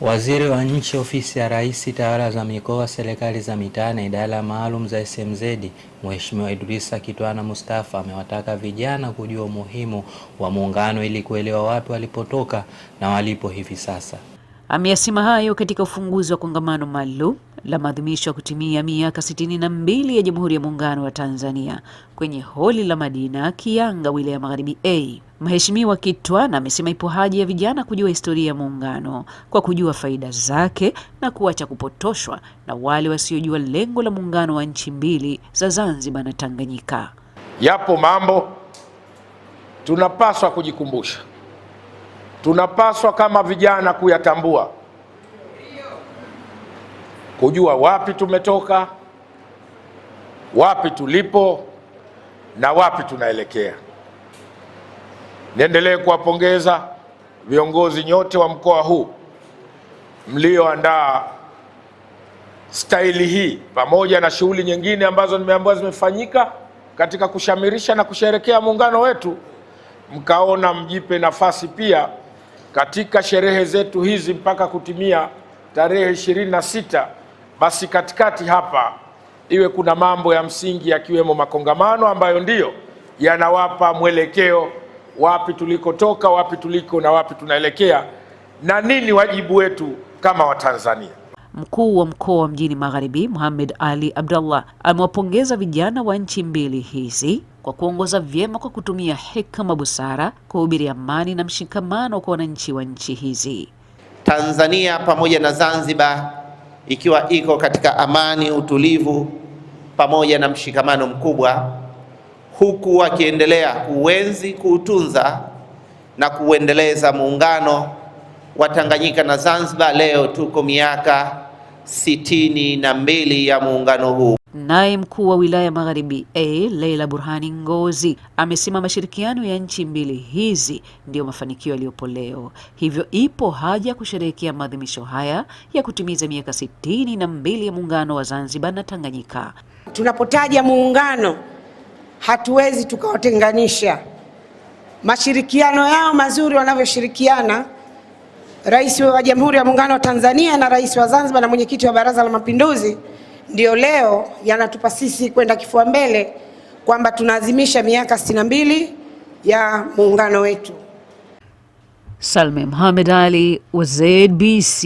Waziri wa Nchi, Ofisi ya Rais, Tawala za Mikoa, Serikali za Mitaa na Idara Maalum za SMZ, Mheshimiwa Idrisa Kitwana Mustafa amewataka vijana kujua umuhimu wa muungano ili kuelewa wapi walipotoka na walipo hivi sasa. Ameyasema hayo katika ufunguzi wa kongamano maalum la maadhimisho ya kutimia miaka 62 ya Jamhuri ya Muungano wa Tanzania kwenye holi la Madina Kianga, wilaya ya Magharibi A. Mheshimiwa Kitwana amesema ipo haja ya vijana kujua historia ya muungano kwa kujua faida zake na kuacha kupotoshwa na wale wasiojua lengo la muungano wa nchi mbili za Zanzibar na Tanganyika. Yapo mambo tunapaswa kujikumbusha, tunapaswa kama vijana kuyatambua, kujua wapi tumetoka, wapi tulipo na wapi tunaelekea. Niendelee kuwapongeza viongozi nyote wa mkoa huu mlioandaa staili hii pamoja na shughuli nyingine ambazo nimeambiwa zimefanyika katika kushamirisha na kusherekea muungano wetu. Mkaona mjipe nafasi pia katika sherehe zetu hizi mpaka kutimia tarehe 26, basi katikati hapa iwe kuna mambo ya msingi yakiwemo makongamano ambayo ndiyo yanawapa mwelekeo wapi tulikotoka, wapi tuliko na wapi tunaelekea na nini wajibu wetu kama Watanzania. Mkuu wa mkoa wa Mjini Magharibi, Mohamed Ali Abdallah, amewapongeza vijana wa nchi mbili hizi kwa kuongoza vyema kwa kutumia hekima, busara, kuhubiri amani na mshikamano kwa wananchi wa nchi hizi. Tanzania pamoja na Zanzibar ikiwa iko katika amani, utulivu pamoja na mshikamano mkubwa, huku wakiendelea kuenzi, kuutunza na kuendeleza muungano wa Tanganyika na Zanzibar. Leo tuko miaka 62 ya muungano huu. Naye mkuu wa wilaya Magharibi A, Leila Burhani Ngozi, amesema mashirikiano ya nchi mbili hizi ndio mafanikio yaliyopo leo. Hivyo ipo haja ya kusherehekea maadhimisho haya ya kutimiza miaka 62 ya muungano wa Zanzibar na Tanganyika. Tunapotaja muungano hatuwezi tukawatenganisha. Mashirikiano yao mazuri wanavyoshirikiana Rais wa Jamhuri ya Muungano wa Tanzania na Rais wa Zanzibar na Mwenyekiti wa Baraza la Mapinduzi ndio leo yanatupa sisi kwenda kifua mbele kwamba tunaadhimisha miaka 62 ya muungano wetu. Salme Mohamed Ali wa ZBC.